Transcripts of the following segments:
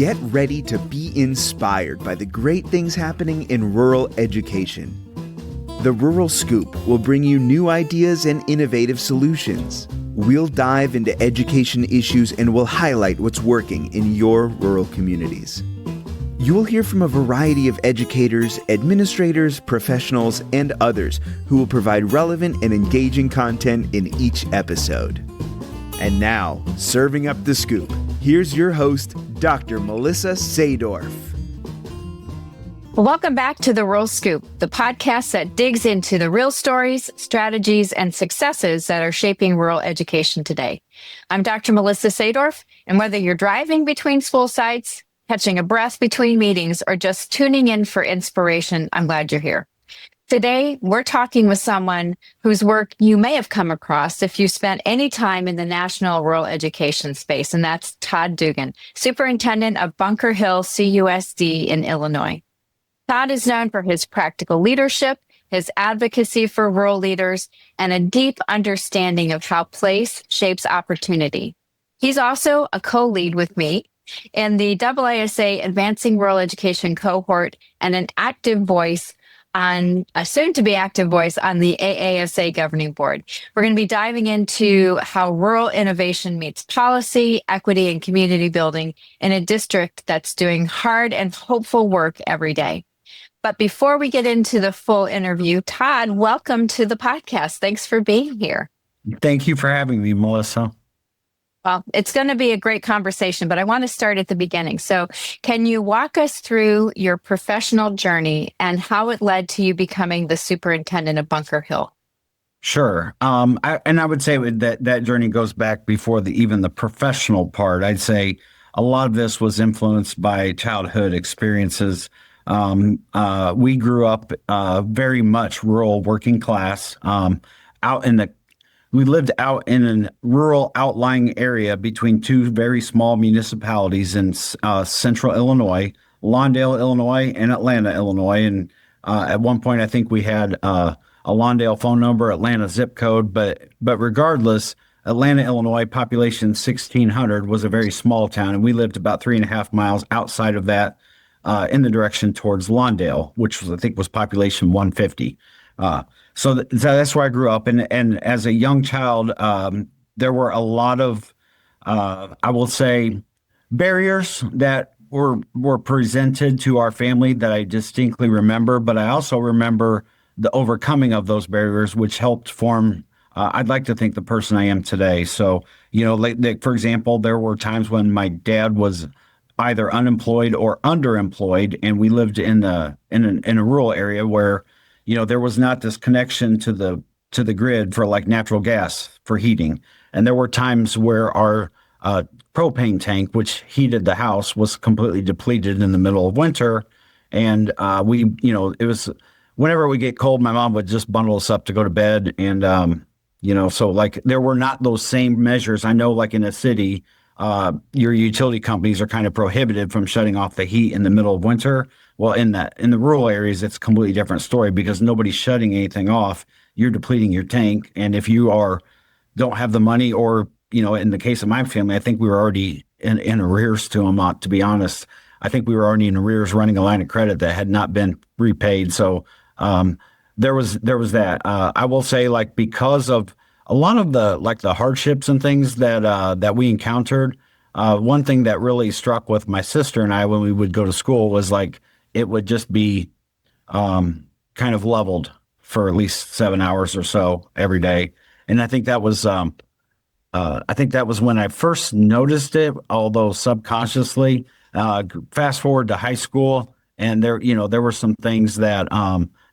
Get ready to be inspired by the great things happening in rural education. The Rural Scoop will bring you new ideas and innovative solutions. We'll dive into education issues and we'll highlight what's working in your rural communities. You'll hear from a variety of educators, administrators, professionals, and others who will provide relevant and engaging content in each episode. And now, serving up the scoop, here's your host, Dr. Melissa Sadorf. Welcome back to The Rural Scoop, the podcast that digs into the real stories, strategies, and successes that are shaping rural education today. I'm Dr. Melissa Sadorf, and whether you're driving between school sites, catching a breath between meetings, or just tuning in for inspiration, I'm glad you're here. Today, we're talking with someone whose work you may have come across if you spent any time in the national rural education space, and that's Todd Dugan, Superintendent of Bunker Hill CUSD in Illinois. Todd is known for his practical leadership, his advocacy for rural leaders, and a deep understanding of how place shapes opportunity. He's also a co-lead with me in the AASA Advancing Rural Education Cohort and an active voice on a soon-to-be active voice on the AASA Governing Board. We're going to be diving into how rural innovation meets policy, equity, and community building in a district that's doing hard and hopeful work every day. But before we get into the full interview, Todd, welcome to the podcast. Thanks for being here. Thank you for having me, Melissa. Well, it's going to be a great conversation, but I want to start at the beginning. So can you walk us through your professional journey and how it led to you becoming the superintendent of Bunker Hill? Sure. I would say that journey goes back before even the professional part. I'd say a lot of this was influenced by childhood experiences. We grew up very much rural, working class, We lived out in a rural outlying area between two very small municipalities in central Illinois, Lawndale, Illinois, and Atlanta, Illinois. And at one point, I think we had a Lawndale phone number, Atlanta zip code. But regardless, Atlanta, Illinois, population 1,600, was a very small town. And we lived about 3.5 miles outside of that in the direction towards Lawndale, which I think was population 150. So that's where I grew up. And as a young child, there were a lot of, I will say, barriers that were presented to our family that I distinctly remember. But I also remember the overcoming of those barriers, which helped form, I'd like to think, the person I am today. So, like, for example, there were times when my dad was either unemployed or underemployed, and we lived in a rural area where there was not this connection to the grid for like natural gas for heating. And there were times where our propane tank, which heated the house, was completely depleted in the middle of winter. And it was whenever we get cold, my mom would just bundle us up to go to bed. And, so like there were not those same measures. I know like in a city, your utility companies are kind of prohibited from shutting off the heat in the middle of winter. Well, in the rural areas, it's a completely different story because nobody's shutting anything off. You're depleting your tank. And if you don't have the money, or, in the case of my family, I think we were already in arrears to them, to be honest. I think we were already in arrears running a line of credit that had not been repaid. So there was that. I will say, like, because of a lot of the hardships and things that we encountered, one thing that really struck with my sister and I when we would go to school was like, it would just be kind of leveled for at least 7 hours or so every day. And I think that was when I first noticed it, although subconsciously. Fast forward to high school, and there were some things that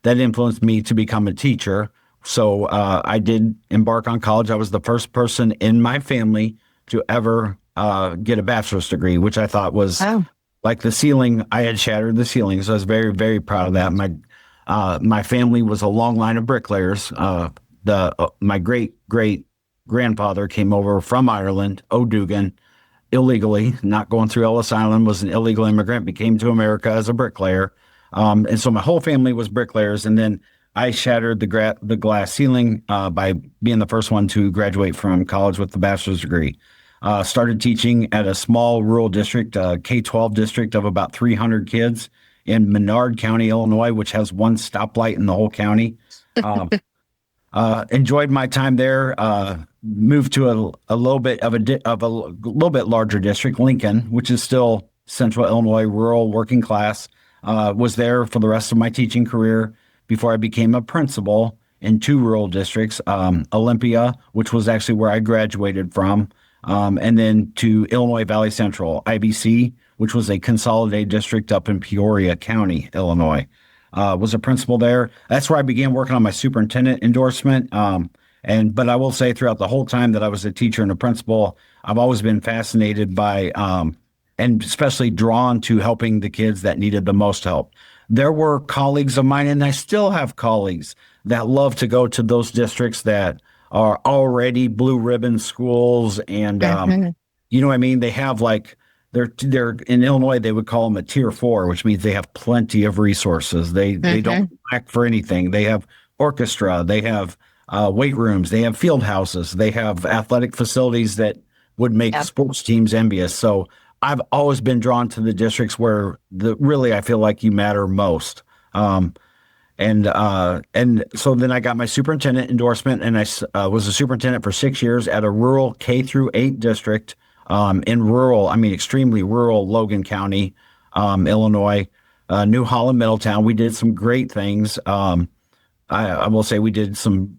influenced me to become a teacher. So I did embark on college. I was the first person in my family to ever get a bachelor's degree, which I thought was like the ceiling. I had shattered the ceiling. So I was very, very proud of that. My family was a long line of bricklayers. My great grandfather came over from Ireland, Dugan, illegally, not going through Ellis Island, was an illegal immigrant, came to America as a bricklayer. And so my whole family was bricklayers. And then I shattered the glass ceiling by being the first one to graduate from college with the bachelor's degree. Started teaching at a small rural district, K-12 district of about 300 kids in Menard County, Illinois, which has one stoplight in the whole county. Enjoyed my time there. Moved to a little bit of a little bit larger district, Lincoln, which is still Central Illinois, rural, working class. Was there for the rest of my teaching career before I became a principal in two rural districts, Olympia, which was actually where I graduated from, and then to Illinois Valley Central, IBC, which was a consolidated district up in Peoria County, Illinois. Was a principal there. That's where I began working on my superintendent endorsement. But I will say throughout the whole time that I was a teacher and a principal, I've always been fascinated by, and especially drawn to helping the kids that needed the most help. There were colleagues of mine, and I still have colleagues that love to go to those districts that are already blue ribbon schools. And, you know what I mean? They have like, they're in Illinois, they would call them a tier 4, which means they have plenty of resources. They don't lack for anything. They have orchestra, they have weight rooms, they have field houses, they have athletic facilities that would make sports teams envious. So I've always been drawn to the districts where really I feel like you matter most. And so then I got my superintendent endorsement, and I was a superintendent for 6 years at a rural K-8 district in rural, extremely rural Logan County, Illinois, New Holland, Middletown. We did some great things. I will say we did some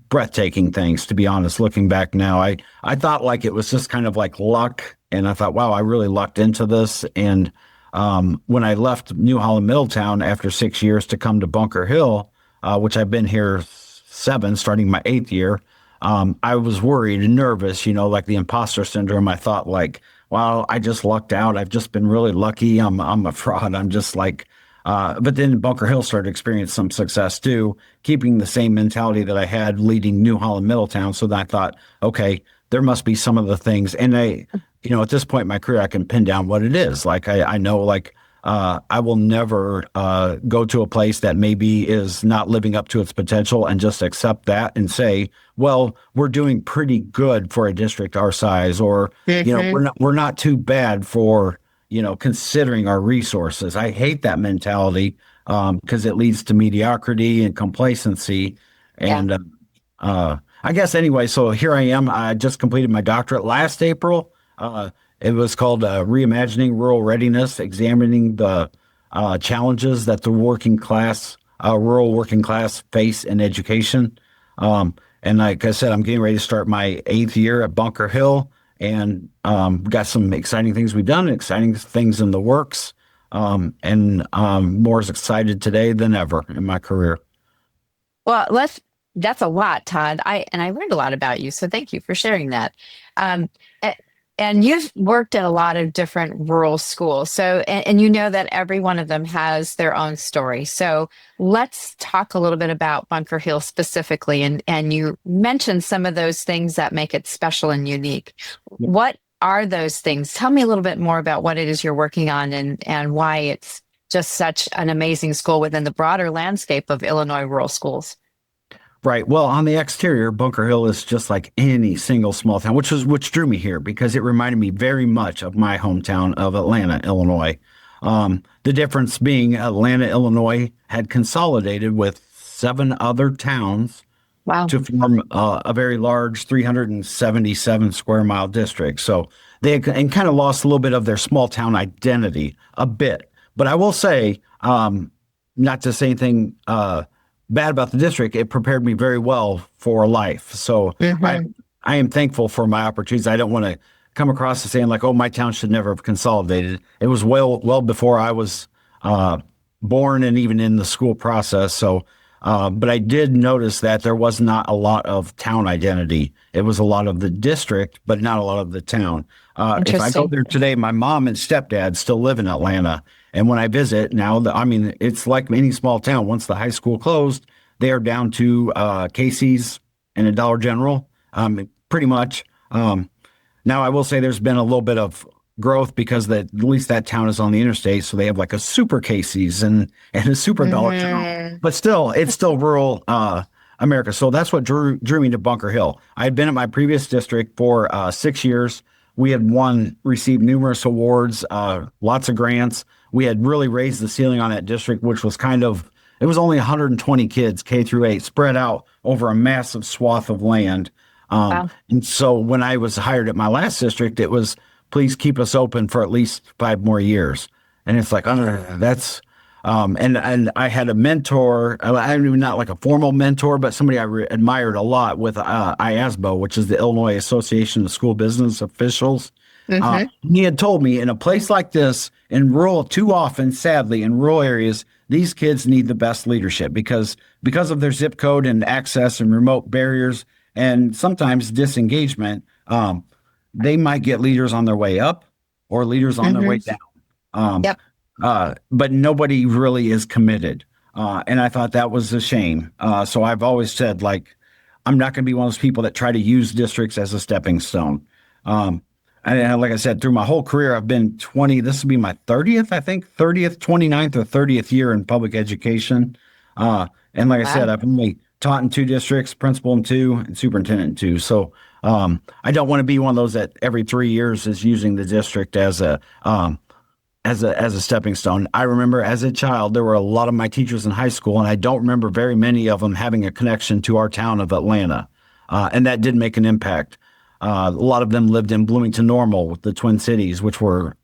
breathtaking things, to be honest, looking back now. I thought like it was just kind of like luck, and I thought, wow, I really lucked into this. And when I left New Holland, Middletown after 6 years to come to Bunker Hill, which I've been here 7, starting my 8th year, I was worried and nervous, like the imposter syndrome. I thought like, wow, I just lucked out. I've just been really lucky. I'm a fraud. I'm just like, but then Bunker Hill started to experience some success too, keeping the same mentality that I had leading New Holland, Middletown. So that I thought, okay, there must be some of the things. And at this point in my career, I can pin down what it is. Like, I know, like, I will never go to a place that maybe is not living up to its potential and just accept that and say, well, we're doing pretty good for a district our size, or, we're not too bad for, considering our resources. I hate that mentality because it leads to mediocrity and complacency. And I guess anyway, so here I am. I just completed my doctorate last April. It was called Reimagining Rural Readiness, examining the challenges that the rural working class face in education. And like I said, I'm getting ready to start my 8th year at Bunker Hill, and got some exciting things we've done, exciting things in the works, and more as excited today than ever in my career. Well, that's a lot, Todd. I learned a lot about you, so thank you for sharing that. And you've worked at a lot of different rural schools. So, and you know that every one of them has their own story. So let's talk a little bit about Bunker Hill specifically. And you mentioned some of those things that make it special and unique. What are those things? Tell me a little bit more about what it is you're working on and why it's just such an amazing school within the broader landscape of Illinois rural schools. Right. Well, on the exterior, Bunker Hill is just like any single small town, which drew me here because it reminded me very much of my hometown of Atlanta, Illinois. The difference being Atlanta, Illinois had consolidated with 7 other towns to form a very large 377 square mile district. So they had, and kind of lost a little bit of their small town identity a bit. But I will say, not to say anything bad about the district, it prepared me very well for life. So I am thankful for my opportunities. I don't want to come across as saying like, oh, my town should never have consolidated. It was well before I was born and even in the school process. So, but I did notice that there was not a lot of town identity. It was a lot of the district, but not a lot of the town. If I go there today, my mom and stepdad still live in Atlanta. And when I visit now, it's like any small town. Once the high school closed, they are down to Casey's and a Dollar General, pretty much. Now, I will say there's been a little bit of growth because at least that town is on the interstate, so they have like a super Casey's and a super Dollar General. But still, it's still rural America. So that's what drew me to Bunker Hill. I had been at my previous district for 6 years. we had received numerous awards, lots of grants. We had really raised the ceiling on that district, which was it was only 120 kids, K through 8, spread out over a massive swath of land. Wow. And so when I was hired at my last district, it was, please keep us open for at least 5 more years. And it's like, that's, and I had a mentor, not like a formal mentor, but somebody I admired a lot with IASBO, which is the Illinois Association of School Business Officials. He had told me, in a place like this, too often, sadly, in rural areas, these kids need the best leadership because of their zip code and access and remote barriers and sometimes disengagement. They might get leaders on their way up or leaders on their way down. But nobody really is committed. And I thought that was a shame. So I've always said, like, I'm not going to be one of those people that try to use districts as a stepping stone. And like I said, through my whole career, I've been this will be my 30th, I think, 29th or 30th year in public education. And like I said, I've only taught in 2 districts, principal in 2, and superintendent in 2. So I don't want to be one of those that every 3 years is using the district as a stepping stone. I remember as a child, there were a lot of my teachers in high school, and I don't remember very many of them having a connection to our town of Atlanta. And that did make an impact. A lot of them lived in Bloomington Normal, with the Twin Cities, which were,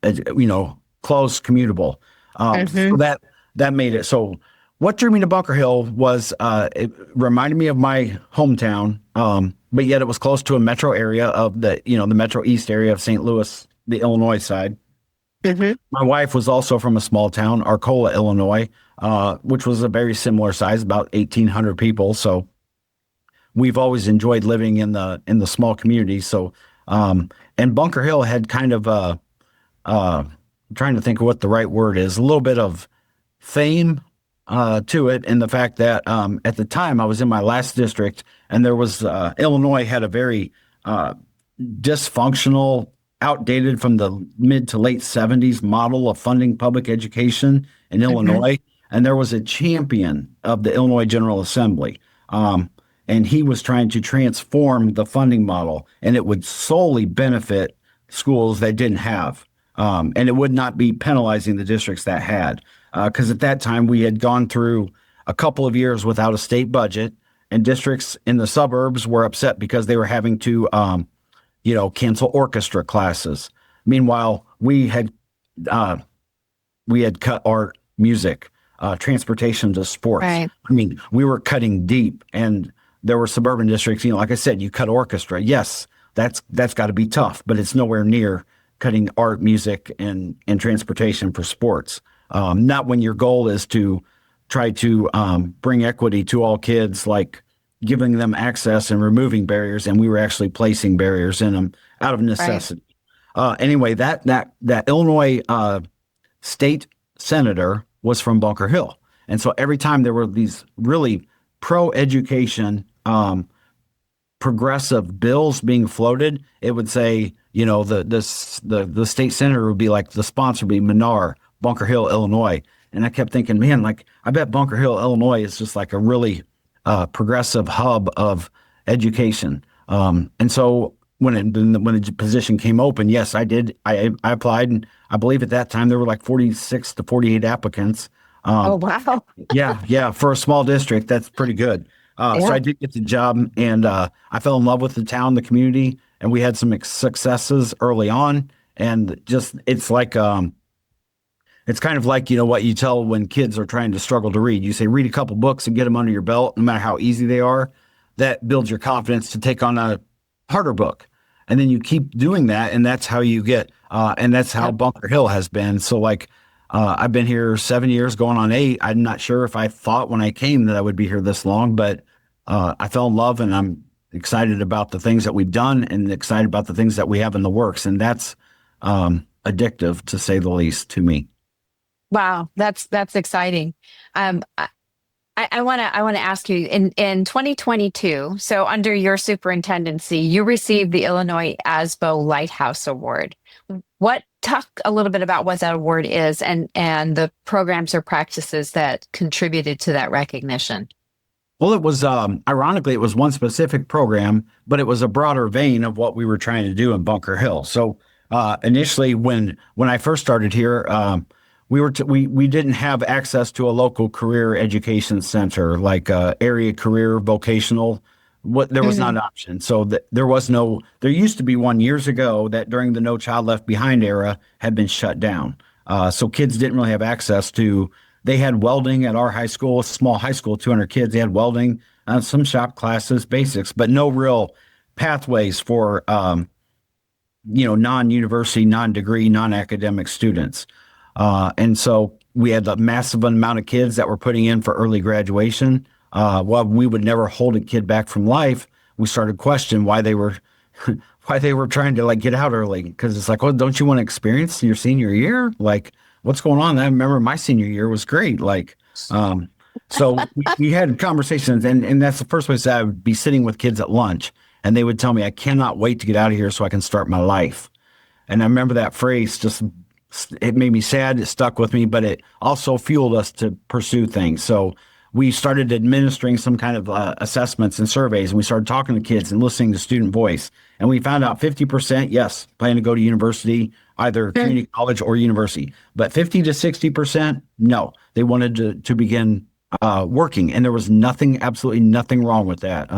close, commutable. So that made it. So what drew me to Bunker Hill was it reminded me of my hometown, but yet it was close to a metro area of the Metro East area of St. Louis, the Illinois side. My wife was also from a small town, Arcola, Illinois, which was a very similar size, about 1,800 people. So we've always enjoyed living in the small community. So, and Bunker Hill had kind of I'm trying to think of what the right word is, a little bit of fame to it, in the fact that at the time I was in my last district, and there was Illinois had a very dysfunctional, outdated from the mid to late 70s model of funding public education in Illinois, and there was a champion of the Illinois General Assembly. And he was trying to transform the funding model, and it would solely benefit schools that didn't have. And it would not be penalizing the districts that had. Because at that time, we had gone through a couple of years without a state budget, and districts in the suburbs were upset because they were having to, cancel orchestra classes. Meanwhile, we had cut art, music, transportation to sports. Right. I mean, we were cutting deep, and there were suburban districts, like I said, you cut orchestra. Yes, that's got to be tough, but it's nowhere near cutting art, music, and transportation for sports. Not when your goal is to try to bring equity to all kids, like giving them access and removing barriers, and we were actually placing barriers in them out of necessity. Right. Anyway, that Illinois state senator was from Bunker Hill, and so every time there were these really pro-education, progressive bills being floated, it would say, the state senator would be like, the sponsor would be Menard, Bunker Hill, Illinois. And I kept thinking, man, like, I bet Bunker Hill, Illinois is just like a really progressive hub of education. And so when the position came open, yes, I did. I applied, and I believe at that time there were like 46 to 48 applicants. Oh, wow. Yeah. For a small district, that's pretty good. So I did get the job, and I fell in love with the town, the community, and we had some successes early on. And just, it's like, it's kind of like, what you tell when kids are trying to struggle to read. You say, read a couple books and get them under your belt, no matter how easy they are. That builds your confidence to take on a harder book. And then you keep doing that, and that's how you get, and that's how Bunker Hill has been. So like, I've been here 7 years, going on 8. I'm not sure if I thought when I came that I would be here this long, but I fell in love, and I'm excited about the things that we've done and excited about the things that we have in the works. And that's addictive, to say the least, to me. Wow, that's exciting. I want to ask you, in 2022, so under your superintendency, you received the Illinois AASBO Lighthouse Award. Talk a little bit about what that award is and the programs or practices that contributed to that recognition. Well, it was ironically, it was one specific program, but it was a broader vein of what we were trying to do in Bunker Hill. So initially, when I first started here, we didn't have access to a local career education center like area career vocational. There was not an option. So there used to be one years ago that during the No Child Left Behind era had been shut down. So kids didn't really have access to. They had welding at our high school, a small high school, 200 kids. They had welding, some shop classes, basics, but no real pathways for, non-university, non-degree, non-academic students. And so we had a massive amount of kids that were putting in for early graduation. While we would never hold a kid back from life, we started questioning why they were trying to get out early. Because it's like, well, don't you want to experience your senior year? Like, what's going on? I remember my senior year was great. So we had conversations, and that's the first place I would be sitting with kids at lunch, and they would tell me, I cannot wait to get out of here so I can start my life. And I remember that phrase, it made me sad. It stuck with me, but it also fueled us to pursue things. So we started administering some kind of assessments and surveys, and we started talking to kids and listening to student voice. And we found out 50%, yes, plan to go to university, either community college or university. But 50 to 60%, no, they wanted to begin working. And there was absolutely nothing wrong with that.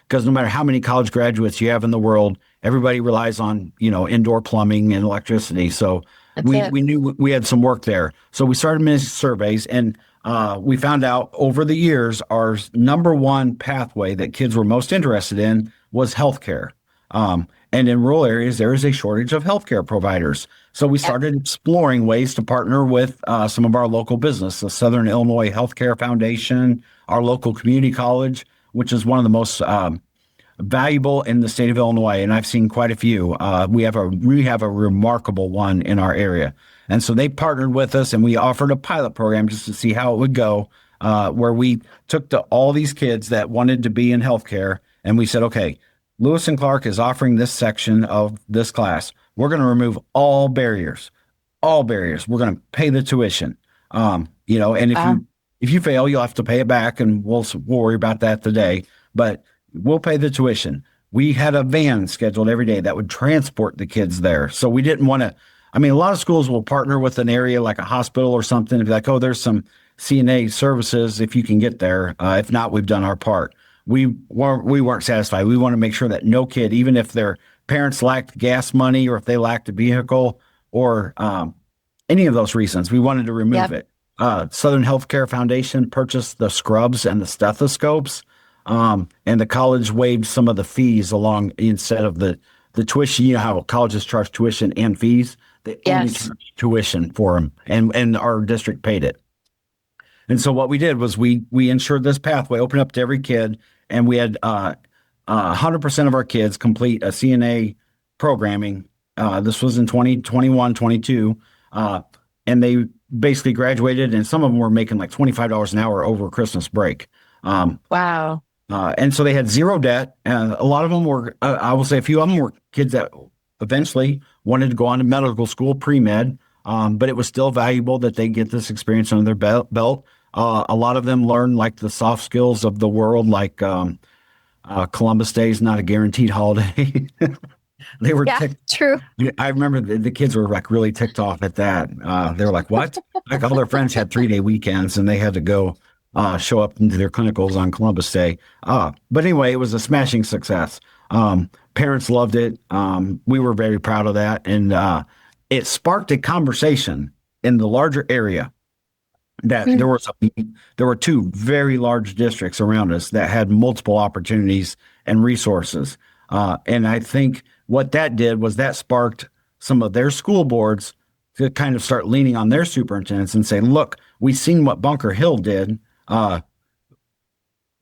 Because no matter how many college graduates you have in the world, everybody relies on, indoor plumbing and electricity. So we knew we had some work there. So we started making surveys, and we found out over the years, our number one pathway that kids were most interested in was healthcare. And in rural areas, there is a shortage of healthcare providers. So we started exploring ways to partner with some of our local business, the Southern Illinois Healthcare Foundation, our local community college, which is one of the most valuable in the state of Illinois. And I've seen quite a few. We have a remarkable one in our area. And so they partnered with us, and we offered a pilot program just to see how it would go, where we took to all these kids that wanted to be in healthcare, and we said, okay, Lewis and Clark is offering this section of this class. We're going to remove all barriers. We're going to pay the tuition. And if you fail, you'll have to pay it back, and we'll worry about that today. But we'll pay the tuition. We had a van scheduled every day that would transport the kids there. So we didn't want to. A lot of schools will partner with an area like a hospital or something and be like, oh, there's some CNA services if you can get there. If not, we've done our part. We weren't satisfied. We want to make sure that no kid, even if their parents lacked gas money or if they lacked a vehicle or any of those reasons, we wanted to remove it. Southern Healthcare Foundation purchased the scrubs and the stethoscopes, and the college waived some of the fees along instead of the tuition. You know how colleges charge tuition and fees? They only charged tuition for them, and our district paid it. And so what we did was we ensured this pathway open up to every kid, and we had 100% of our kids complete a CNA programming. This was in 2021, 22, and they basically graduated, and some of them were making like $25 an hour over Christmas break. Wow. And so they had zero debt. And a lot of them were, I will say a few of them were kids that eventually wanted to go on to medical school, pre-med, but it was still valuable that they get this experience under their belt. A lot of them learned like the soft skills of the world, like Columbus Day is not a guaranteed holiday. They were true. I remember the kids were like really ticked off at that. They were like, what? Like all their friends had 3-day weekends and they had to go show up into their clinicals on Columbus Day. But anyway, it was a smashing success. Parents loved it. We were very proud of that. And it sparked a conversation in the larger area that there were two very large districts around us that had multiple opportunities and resources. And I think what that did was that sparked some of their school boards to kind of start leaning on their superintendents and say, look, we've seen what Bunker Hill did.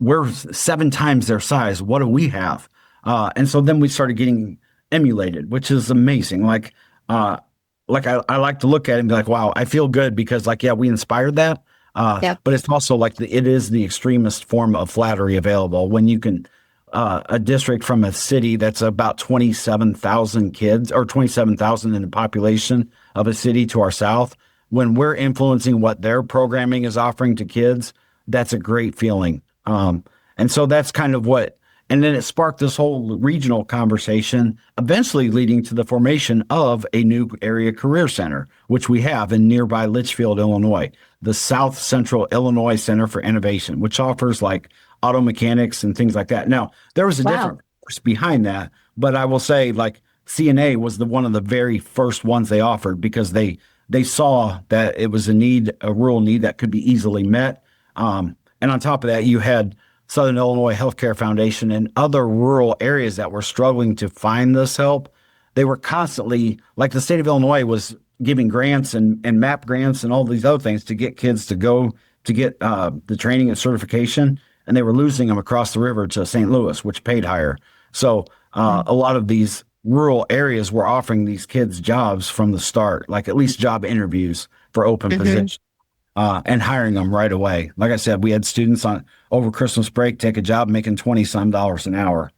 We're 7 times their size. What do we have? And so then we started getting emulated, which is amazing. I like to look at it and be like, wow, I feel good because we inspired that. But it's also like it is the extremist form of flattery available when you can, a district from a city that's about 27,000 kids or 27,000 in the population of a city to our south, when we're influencing what their programming is offering to kids, that's a great feeling. And so that's kind of what, and then it sparked this whole regional conversation, eventually leading to the formation of a new area career center, which we have in nearby Litchfield, Illinois, the South Central Illinois Center for Innovation, which offers like auto mechanics and things like that. Now, there was a different force behind that, but I will say like CNA was one of the very first ones they offered because they saw that it was a rural need that could be easily met. And on top of that, you had Southern Illinois Healthcare Foundation and other rural areas that were struggling to find this help. They were constantly, like the state of Illinois was giving grants and MAP grants and all these other things to get kids to go to get the training and certification, and they were losing them across the river to St. Louis, which paid higher. So a lot of these rural areas were offering these kids jobs from the start, like at least job interviews for open positions. And hiring them right away. Like I said, we had students over Christmas break take a job making $20-some an hour,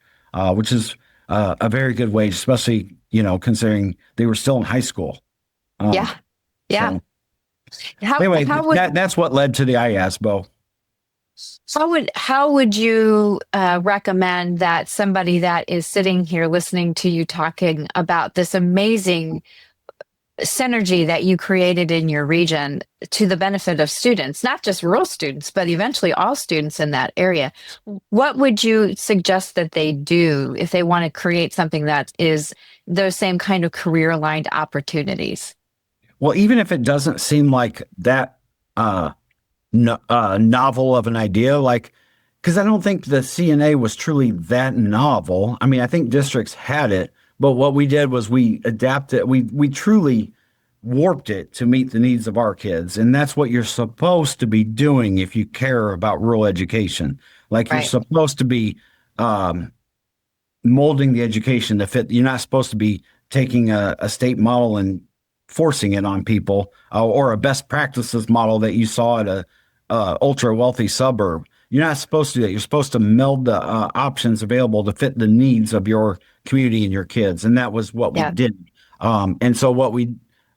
which is a very good wage, especially, considering they were still in high school. Yeah. So, anyway, that's what led to the IASBO. How would you recommend that somebody that is sitting here listening to you talking about this amazing synergy that you created in your region to the benefit of students, not just rural students, but eventually all students in that area? What would you suggest that they do if they want to create something that is those same kind of career-aligned opportunities? Well, even if it doesn't seem like that novel of an idea, because I don't think the CNA was truly that novel. I mean, I think districts had it, but what we did was we adapted, we truly warped it to meet the needs of our kids. And that's what you're supposed to be doing if you care about rural education. You're supposed to be molding the education to fit. You're not supposed to be taking a state model and forcing it on people or a best practices model that you saw at a ultra wealthy suburb. You're not supposed to do that. You're supposed to meld the options available to fit the needs of your community and your kids. And that was what we did. And so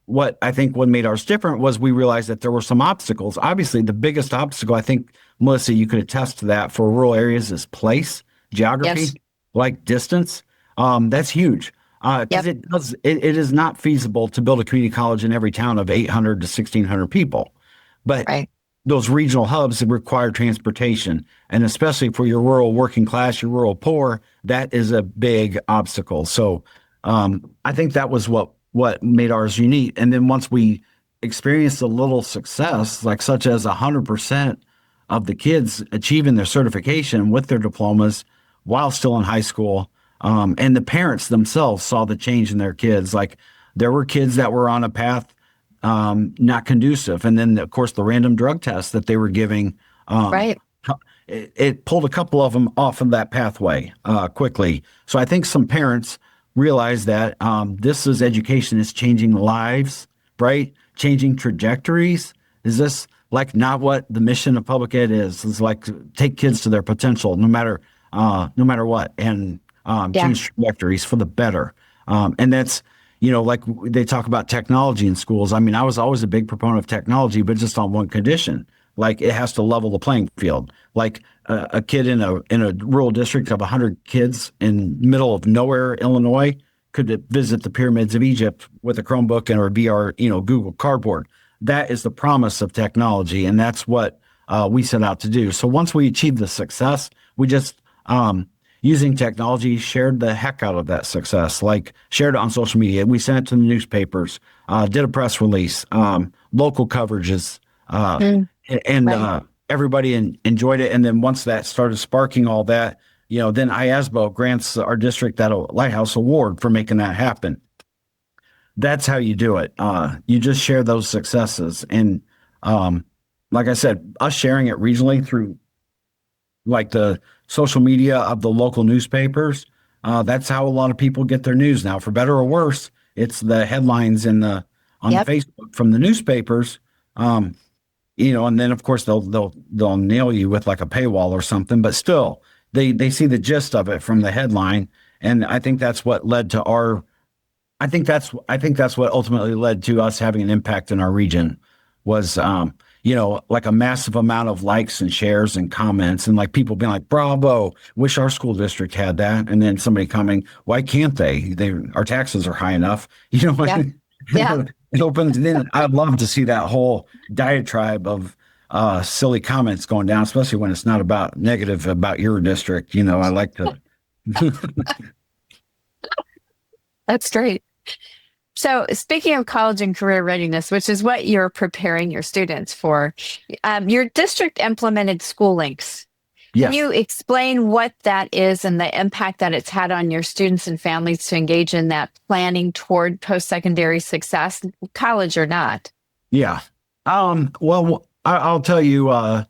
what I think what made ours different was we realized that there were some obstacles. Obviously, the biggest obstacle, I think, Melissa, you could attest to that for rural areas is place, geography, like distance. That's huge. Because it is not feasible to build a community college in every town of 800 to 1,600 people. But those regional hubs require transportation. And especially for your rural working class, your rural poor, that is a big obstacle. So I think that was what made ours unique. And then once we experienced a little success, such as 100% of the kids achieving their certification with their diplomas while still in high school, and the parents themselves saw the change in their kids. There were kids that were on a path not conducive. And then, of course, the random drug tests that they were giving, it pulled a couple of them off of that pathway quickly. So I think some parents realize that this is education is changing lives, right? Changing trajectories. Is this not what the mission of public ed is? It's take kids to their potential, no matter what, and change trajectories for the better. And that's, they talk about technology in schools. I mean, I was always a big proponent of technology, but just on one condition. It has to level the playing field. A kid in a rural district of 100 kids in middle of nowhere, Illinois, could visit the pyramids of Egypt with a Chromebook or VR, Google Cardboard. That is the promise of technology, and that's what we set out to do. So once we achieved the success, we just using technology, shared the heck out of that success, shared it on social media. We sent it to the newspapers, did a press release, local coverages, and everybody enjoyed it. And then once that started sparking all that, then IASBO grants our district that Lighthouse Award for making that happen. That's how you do it. You just share those successes. And like I said, us sharing it regionally through the social media of the local newspapers, that's how a lot of people get their news now. For better or worse, it's the headlines on Facebook from the newspapers. And then of course they'll nail you with a paywall or something, but still they see the gist of it from the headline. And I think that's what led to I think that's what ultimately led to us having an impact in our region was, like a massive amount of likes and shares and comments, and like people being like, bravo, wish our school district had that. And then somebody commenting, why can't they? Our taxes are high enough. Yeah. Yeah. It opens. And then I'd love to see that whole diatribe of silly comments going down, especially when it's not about negative about your district. I like to. That's great. So speaking of college and career readiness, which is what you're preparing your students for, your district implemented School Links. Yes. Can you explain what that is and the impact that it's had on your students and families to engage in that planning toward post-secondary success, college or not? Yeah. Well, I'll tell you,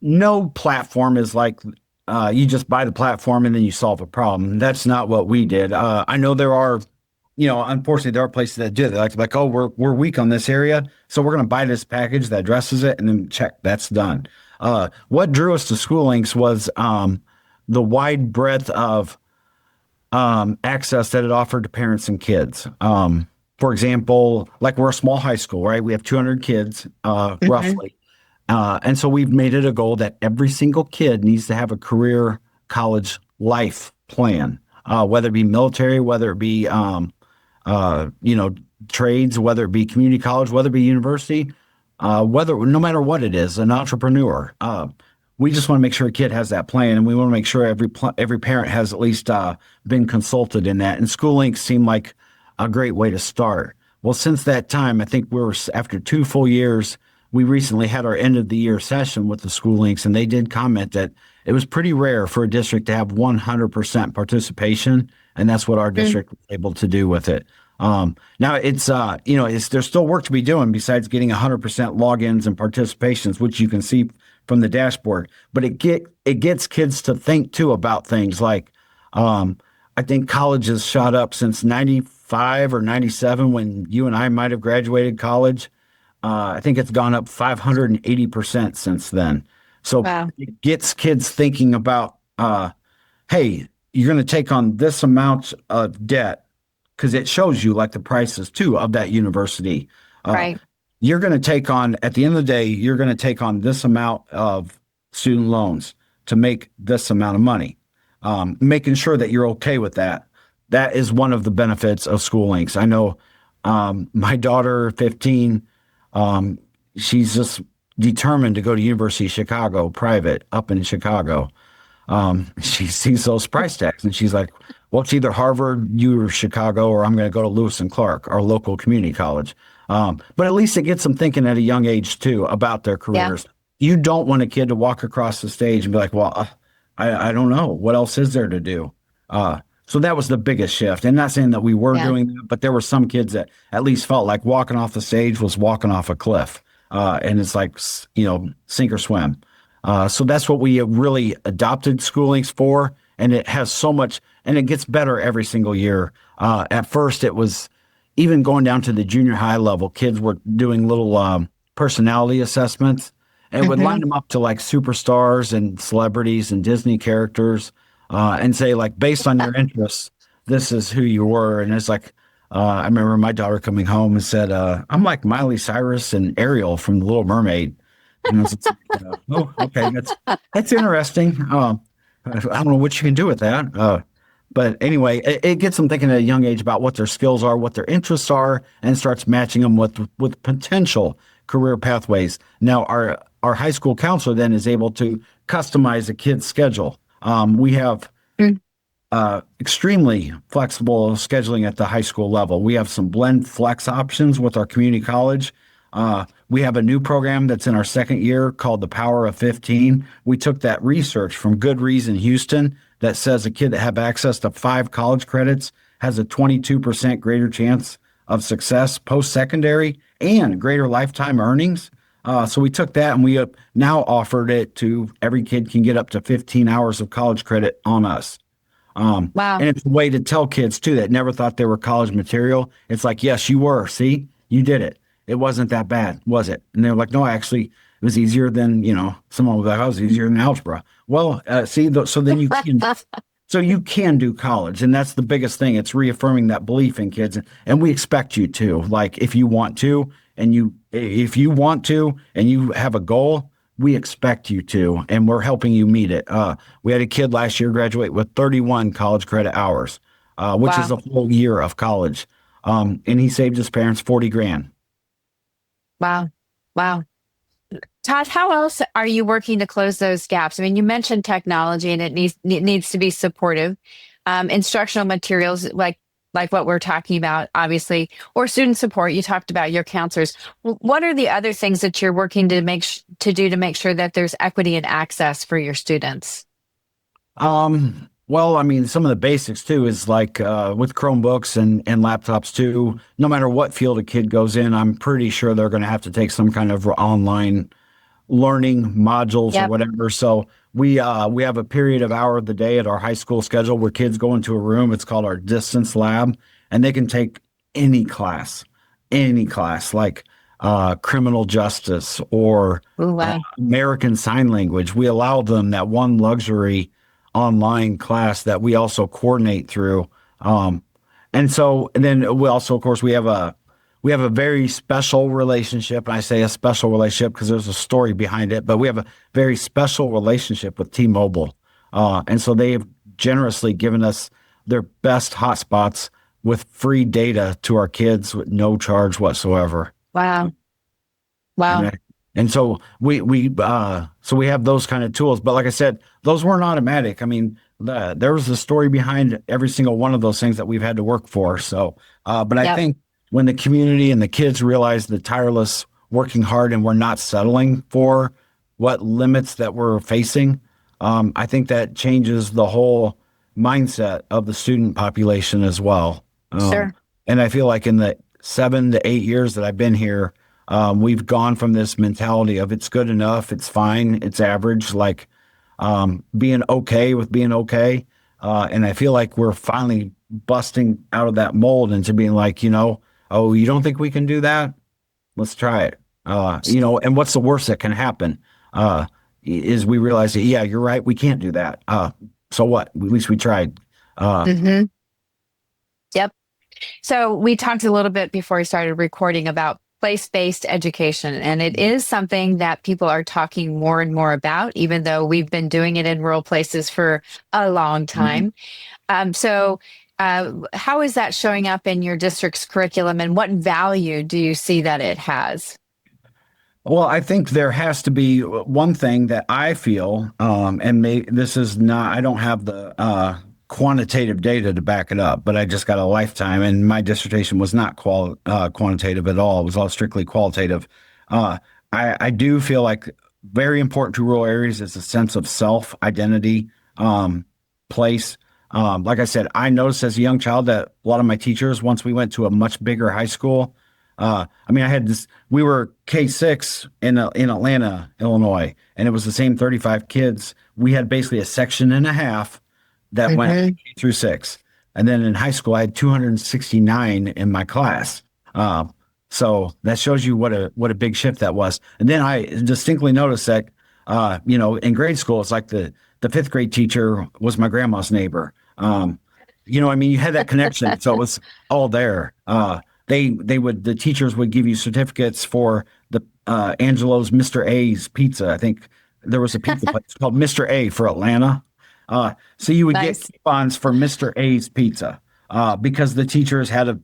no platform is like you just buy the platform and then you solve a problem. That's not what we did. I know there are, unfortunately, there are places that do that. Like, oh, we're weak on this area, so we're going to buy this package that addresses it, and then check, that's done. What drew us to School Links was the wide breadth of access that it offered to parents and kids. For example, like we're a small high school, right? We have 200 kids, roughly. And so we've made it a goal that every single kid needs to have a career college life plan, whether it be military, whether it be, trades, whether it be community college, whether it be university, no matter what it is, an entrepreneur. We just want to make sure a kid has that plan, and we want to make sure every parent has at least been consulted in that. And School Links seemed like a great way to start. Well, since that time, I think after 2 full years, we recently had our end of the year session with the School Links, and they did comment that it was pretty rare for a district to have 100% participation, and that's what our district was able to do with it. Now it's there's still work to be doing besides getting 100% logins and participations, which you can see from the dashboard. But it gets kids to think too about things like I think college has shot up since 95 or 97 when you and I might have graduated college. I think it's gone up 580% since then. So wow. It gets kids thinking about, hey, you're going to take on this amount of debt because it shows you like the prices too of that university. Right. You're going to take on, at the end of the day, you're going to take on this amount of student loans to make this amount of money. Making sure that you're okay with that. That is one of the benefits of School Links. I know my daughter, 15, she's just determined to go to University of Chicago, private, up in Chicago. She sees those price tags and she's like, well, it's either Harvard, U or Chicago, or I'm going to go to Lewis and Clark, our local community college. But at least it gets them thinking at a young age too about their careers. Yeah. You don't want a kid to walk across the stage and be like, well, I don't know. What else is there to do? So that was the biggest shift. And not saying that we were doing that, but there were some kids that at least felt like walking off the stage was walking off a cliff. And it's like, sink or swim. So that's what we really adopted School Links for. And it has so much, and it gets better every single year. At first, it was even going down to the junior high level. Kids were doing little personality assessments and would line them up to like superstars and celebrities and Disney characters and say, like, based on your interests, this is who you were. And it's like, I remember my daughter coming home and said, I'm like Miley Cyrus and Ariel from The Little Mermaid. And I was like, oh, okay, that's interesting. I don't know what you can do with that. But anyway, it gets them thinking at a young age about what their skills are, what their interests are, and starts matching them with potential career pathways. Now, our high school counselor then is able to customize a kid's schedule. We have extremely flexible scheduling at the high school level. We have some blend flex options with our community college. We have a new program that's in our second year called The Power of 15. We took that research from Good Reason Houston that says a kid that have access to 5 college credits has a 22% greater chance of success post-secondary and greater lifetime earnings. So we took that and we now offered it to every kid can get up to 15 hours of college credit on us. Wow. And it's a way to tell kids too that never thought they were college material. It's like, yes, you were. See, you did it. It wasn't that bad, was it? And they're like, no, actually, it was easier than, someone was like, oh, it was easier than algebra. Well, so then you can, so you can do college. And that's the biggest thing. It's reaffirming that belief in kids. And we expect you to, like, if you want to, and if you want to and you have a goal, we expect you to, and we're helping you meet it. We had a kid last year graduate with 31 college credit hours, which is a full year of college. And he saved his parents 40 grand. Wow. Wow. Todd, how else are you working to close those gaps? I mean, you mentioned technology and it needs to be supportive. Instructional materials like what we're talking about, obviously, or student support. You talked about your counselors. What are the other things that you're working to do to make sure that there's equity and access for your students? Well, I mean, some of the basics too is like with Chromebooks and laptops too. No matter what field a kid goes in, I'm pretty sure they're going to have to take some kind of online learning modules or whatever. So we have a period of hour of the day at our high school schedule where kids go into a room. It's called our distance lab, and they can take any class like criminal justice or American Sign Language. We allow them that one luxury online class that we also coordinate through. And then we also, of course, we have a very special relationship. And I say a special relationship because there's a story behind it, but we have a very special relationship with T-Mobile. And so they have generously given us their best hotspots with free data to our kids with no charge whatsoever. Wow. And so we have those kind of tools, but like I said, those weren't automatic. I mean, there was a story behind every single one of those things that we've had to work for. So, but I think when the community and the kids realize the tireless working hard and we're not settling for what limits that we're facing, I think that changes the whole mindset of the student population as well. Sure. And I feel like in the 7 to 8 years that I've been here, we've gone from this mentality of it's good enough, it's fine, it's average, like being okay with being okay. And I feel like we're finally busting out of that mold into being like, oh, you don't think we can do that? Let's try it. And what's the worst that can happen is we realize that, yeah, you're right, we can't do that. So what? At least we tried. Yep. So we talked a little bit before we started recording about place-based education, and it is something that people are talking more and more about, even though we've been doing it in rural places for a long time. So how is that showing up in your district's curriculum, and what value do you see that it has? Well, I think there has to be one thing that I feel, this is not, I don't have the quantitative data to back it up, but I just got a lifetime, and my dissertation was not quantitative at all. It was all strictly qualitative. I do feel like very important to rural areas is a sense of self, identity, place. Like I said, I noticed as a young child that a lot of my teachers, once we went to a much bigger high school, we were K-6 in Atlanta, Illinois, and it was the same 35 kids. We had basically a section and a half that went K through 6. And then in high school, I had 269 in my class. So that shows you what a big shift that was. And then I distinctly noticed that, in grade school, it's like the 5th grade teacher was my grandma's neighbor. You had that connection. So it was all there. The teachers would give you certificates for the Angelo's Mr. A's pizza. I think there was a pizza place called Mr. A for Atlanta. So you would get coupons for Mr. A's pizza because the teachers had a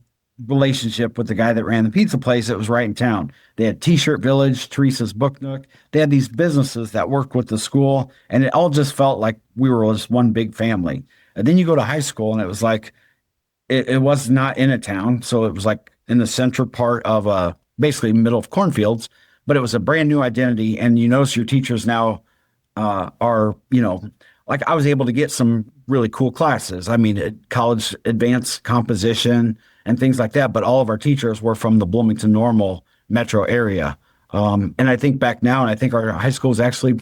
relationship with the guy that ran the pizza place that was right in town. They had T-Shirt Village, Teresa's Book Nook. They had these businesses that worked with the school, and it all just felt like we were just one big family. And then you go to high school, and it was like it was not in a town, so it was like in the central part of basically middle of cornfields, but it was a brand new identity. And you notice your teachers now are, like I was able to get some really cool classes. I mean, college advanced composition and things like that. But all of our teachers were from the Bloomington Normal metro area. And I think back now, and I think our high school was actually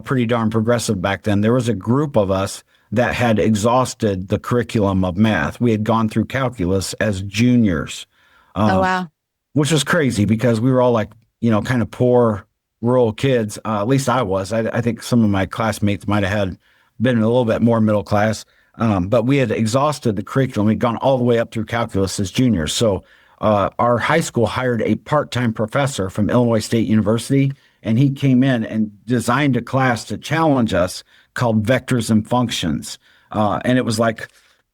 pretty darn progressive back then. There was a group of us that had exhausted the curriculum of math. We had gone through calculus as juniors. Oh, wow. Which was crazy because we were all like, kind of poor rural kids. At least I was. I think some of my classmates might have had been a little bit more middle class. But we had exhausted the curriculum. We'd gone all the way up through calculus as juniors. So our high school hired a part-time professor from Illinois State University, and he came in and designed a class to challenge us called Vectors and Functions. And it was like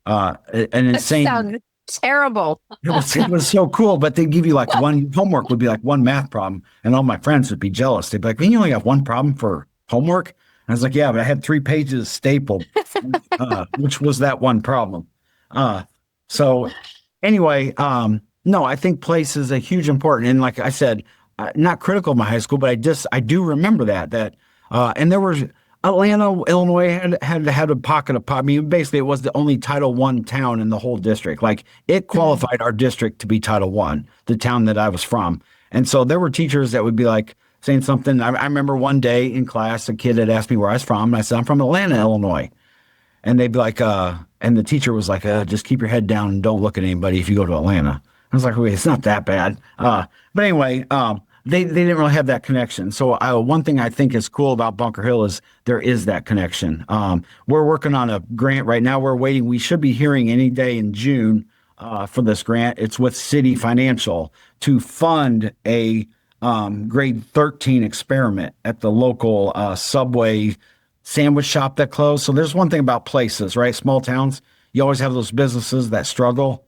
an insane. That sounds terrible. It was so cool, but they give you like one homework would be like one math problem, and all my friends would be jealous. They'd be like, "Man, you only have one problem for homework?" And I was like, "Yeah, but I had 3 pages stapled, which was that one problem." So anyway, no, I think place is a huge important, and like I said, not critical of my high school, but I do remember that, and there was Atlanta, Illinois had a pocket of pop. I mean, basically, it was the only Title I town in the whole district. Like, it qualified our district to be Title I, the town that I was from. And so there were teachers that would be like saying something. I remember one day in class, a kid had asked me where I was from, and I said, "I'm from Atlanta, Illinois." And they'd be like, and the teacher was like, "Just keep your head down and don't look at anybody if you go to Atlanta." I was like, "Wait, it's not that bad." But anyway, they didn't really have that connection. So one thing I think is cool about Bunker Hill is there is that connection. We're working on a grant right now. We're waiting. We should be hearing any day in June for this grant. It's with City Financial to fund a grade 13 experiment at the local Subway sandwich shop that closed. So there's one thing about places, right? Small towns, you always have those businesses that struggle.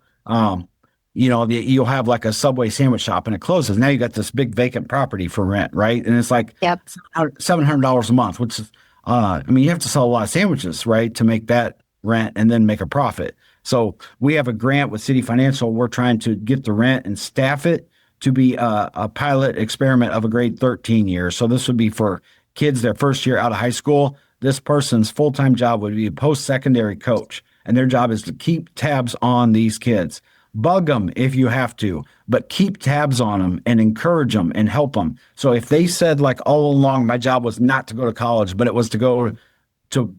You'll have like a Subway sandwich shop and it closes. Now you got this big vacant property for rent, right? And it's like $700 a month, which is, you have to sell a lot of sandwiches, right, to make that rent and then make a profit. So we have a grant with City Financial. We're trying to get the rent and staff it to be a pilot experiment of a grade 13 year. So this would be for kids their first year out of high school. This person's full-time job would be a post-secondary coach, and their job is to keep tabs on these kids. Bug them if you have to, but keep tabs on them and encourage them and help them. So if they said, like, all along, my job was not to go to college, but it was to go to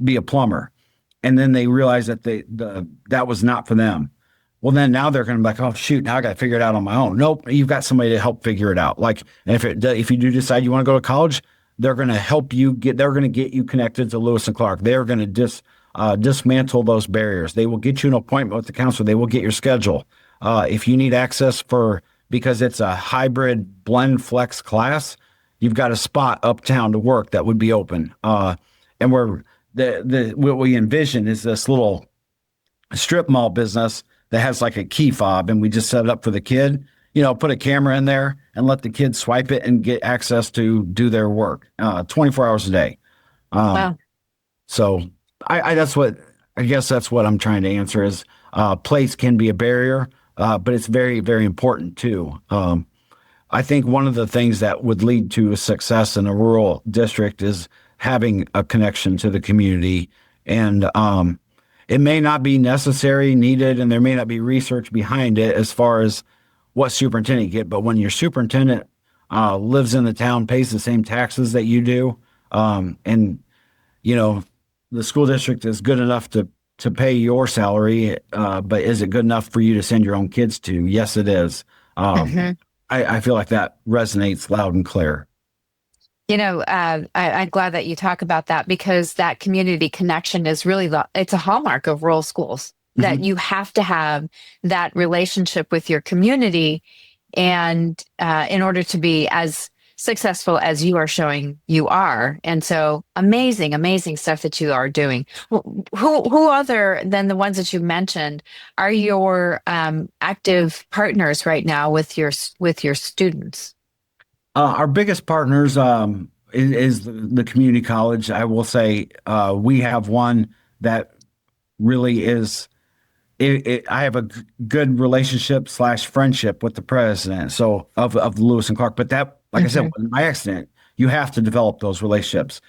be a plumber, and then they realize that that was not for them, well, then now they're going to be like, "Oh, shoot, now I got to figure it out on my own." Nope, you've got somebody to help figure it out. Like, if you do decide you want to go to college, they're going to help you they're going to get you connected to Lewis and Clark. They're going to dismantle those barriers. They will get you an appointment with the counselor. They will get your schedule. If you need access because it's a hybrid blend flex class, you've got a spot uptown to work that would be open. And what we envision is this little strip mall business that has like a key fob, and we just set it up for the kid. Put a camera in there and let the kids swipe it and get access to do their work 24 hours a day. Wow. So I guess that's what I'm trying to answer is place can be a barrier, but it's very, very important too. I think one of the things that would lead to success in a rural district is having a connection to the community. And it may not be necessary, needed, and there may not be research behind it as far as what superintendent get, but when your superintendent lives in the town, pays the same taxes that you do, and the school district is good enough to pay your salary, but is it good enough for you to send your own kids to? Yes, it is. I feel like that resonates loud and clear. I'm glad that you talk about that, because that community connection is really it's a hallmark of rural schools. That you have to have that relationship with your community, and in order to be as successful as you are showing you are. And so amazing stuff that you are doing. Who other than the ones that you mentioned are your active partners right now with your students? Our biggest partners is the community college. I will say we have one that really is. I have a good relationship / friendship with the president, so of Lewis and Clark. But that, like I said, by accident, you have to develop those relationships.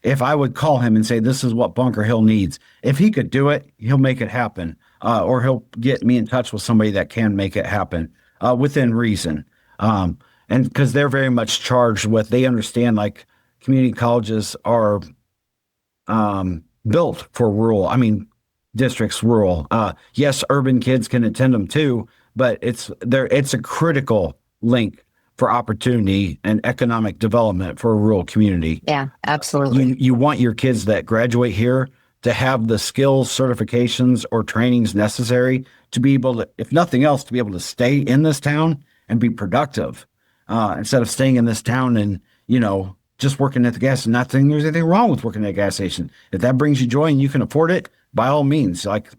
If I would call him and say, "This is what Bunker Hill needs," if he could do it, he'll make it happen, or he'll get me in touch with somebody that can make it happen within reason. And because they're very much charged with, they understand like community colleges are built for rural. Districts rural. Yes, urban kids can attend them too, but it's a critical link for opportunity and economic development for a rural community. Yeah, absolutely. You want your kids that graduate here to have the skills, certifications, or trainings necessary to be able to, if nothing else, to be able to stay in this town and be productive, instead of staying in this town and, just working at the gas and not saying there's anything wrong with working at a gas station. If that brings you joy and you can afford it, by all means, like,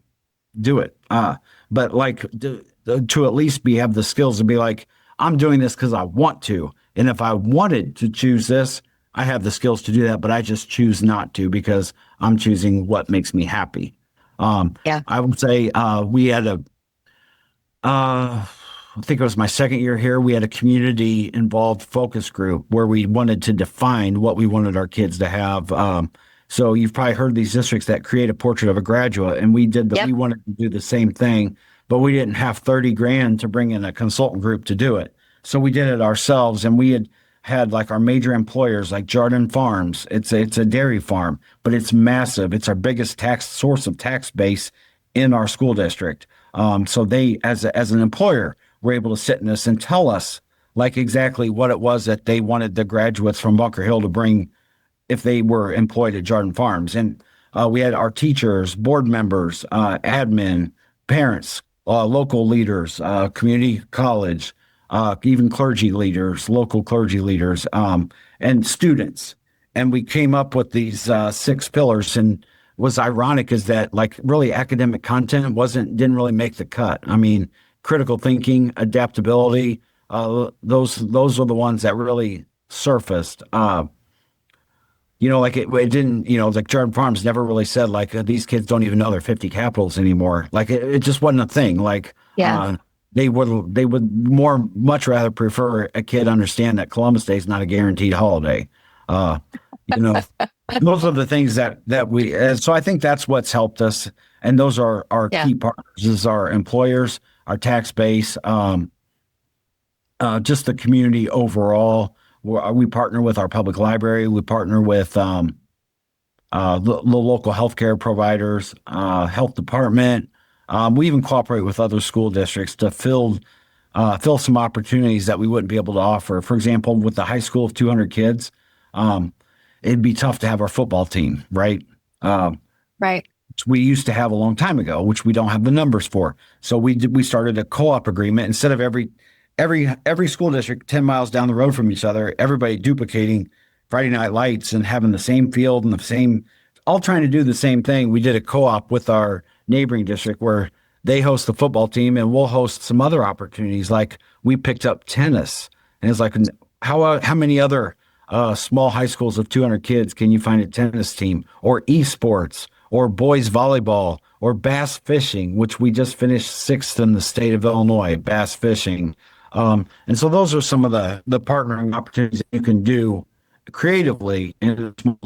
do it. But like to at least have the skills to be like, I'm doing this because I want to. And if I wanted to choose this, I have the skills to do that, but I just choose not to because I'm choosing what makes me happy. I would say we had I think it was my second year here, we had a community involved focus group where we wanted to define what we wanted our kids to have. So you've probably heard these districts that create a portrait of a graduate, and we did that. We wanted to do the same thing, but we didn't have 30 grand to bring in a consultant group to do it. So we did it ourselves, and we had like our major employers like Jardin Farms. It's a dairy farm, but it's massive. It's our biggest source of tax base in our school district. So they, as an employer, were able to sit in this and tell us like exactly what it was that they wanted the graduates from Bunker Hill to bring if they were employed at Jardin Farms. And we had our teachers, board members, admin, parents, local leaders, community college, even clergy leaders, local clergy leaders, and students. And we came up with these 6 pillars. And what's ironic is that like really academic content didn't really make the cut. I mean, critical thinking, adaptability, those are the ones that really surfaced. Like it didn't, like Jardin Farms never really said like these kids don't even know their 50 capitals anymore. Like it just wasn't a thing. Like they would much rather prefer a kid understand that Columbus Day is not a guaranteed holiday. Those are the things that we. So I think that's what's helped us, and those are our key partners. Is our employers, our tax base, just the community overall. We partner with our public library. We partner with the local healthcare providers, health department. We even cooperate with other school districts to fill some opportunities that we wouldn't be able to offer. For example, with the high school of 200 kids, it'd be tough to have our football team, right? Right. Which we used to have a long time ago, which we don't have the numbers for. So we started a co-op agreement instead of every school district 10 miles down the road from each other, everybody duplicating Friday Night Lights and having the same field and all trying to do the same thing. We did a co-op with our neighboring district where they host the football team and we'll host some other opportunities. Like we picked up tennis, and it's like, how many other small high schools of 200 kids can you find a tennis team, or esports, or boys volleyball, or bass fishing, which we just finished 6th in the state of Illinois, bass fishing. And so those are some of the partnering opportunities that you can do creatively in a small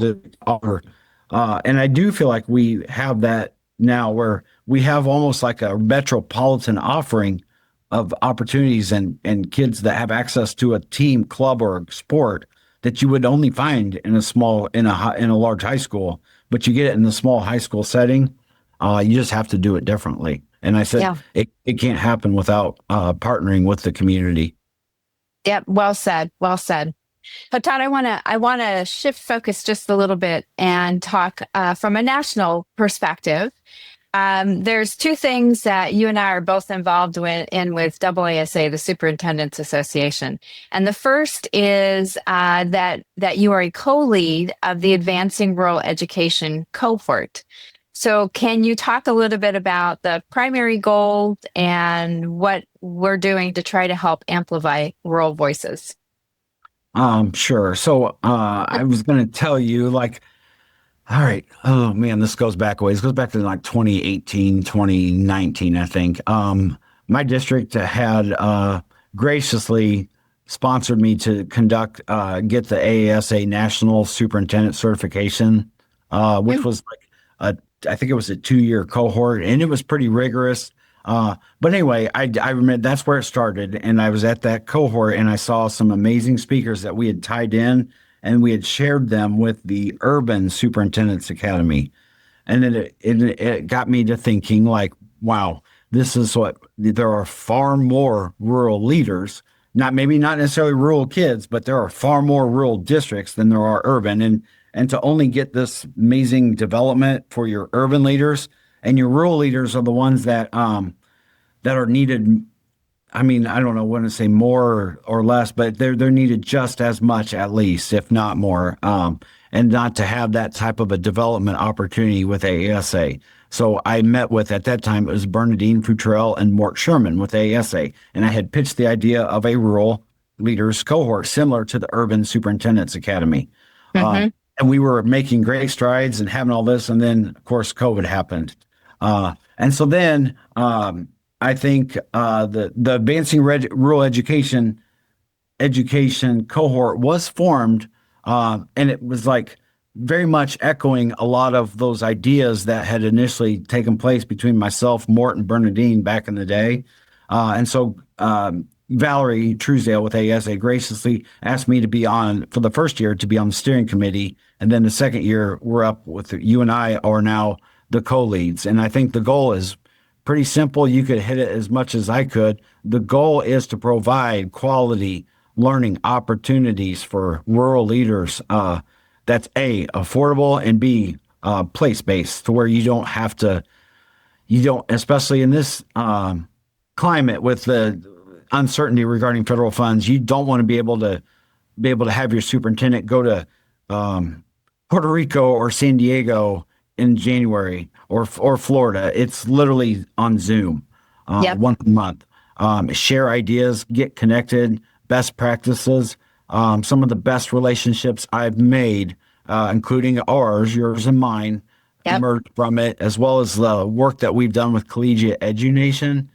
offer. And I do feel like we have that now where we have almost like a metropolitan offering of opportunities and kids that have access to a team, club, or a sport that you would only find in a large high school, but you get it in the small high school setting. You just have to do it differently. And I said, it can't happen without partnering with the community. Yep. Well said. Well said. So Todd, I want to shift focus just a little bit and talk from a national perspective. There's 2 things that you and I are both involved with AASA, the Superintendent's Association. And the first is that you are a co-lead of the Advancing Rural Education Cohort. So can you talk a little bit about the primary goal and what we're doing to try to help amplify rural voices? Sure. So I was going to tell you, like, all right. Oh, man, this goes back a ways. It goes back to like 2018, 2019, I think. My district had graciously sponsored me to get the AASA National Superintendent Certification, which was like I think it was a 2-year cohort, and it was pretty rigorous. But anyway, I remember that's where it started, and I was at that cohort, and I saw some amazing speakers that we had tied in, and we had shared them with the Urban Superintendent's Academy. And then it got me to thinking, like, wow, there are far more rural leaders, maybe not necessarily rural kids, but there are far more rural districts than there are urban. And to only get this amazing development for your urban leaders, and your rural leaders are the ones that that are needed. I mean, I don't know when to say more or less, but they're needed just as much, at least, if not more. And not to have that type of a development opportunity with AASA. So I met with, at that time, it was Bernadine Futrell and Mort Sherman with AASA. And I had pitched the idea of a rural leaders cohort similar to the Urban Superintendent's Academy. And we were making great strides and having all this. And then, of course, COVID happened. And so then I think the Advancing Rural Education cohort was formed. And it was like very much echoing a lot of those ideas that had initially taken place between myself, Mort, and Bernadine back in the day. And so Valerie Truesdale with AASA graciously asked me to be on, for the first year, to be on the steering committee. And then the second year, we're up with you and I are now the co-leads. And I think the goal is pretty simple. You could hit it as much as I could. The goal is to provide quality learning opportunities for rural leaders that's A, affordable, and B, place-based, to where you don't, especially in this climate with the uncertainty regarding federal funds, you don't want to be able to have your superintendent go to Puerto Rico or San Diego in January or Florida. It's literally on Zoom once a month. Share ideas, get connected, best practices. Some of the best relationships I've made, including yours and mine, emerged from it, as well as the work that we've done with Collegiate EduNation.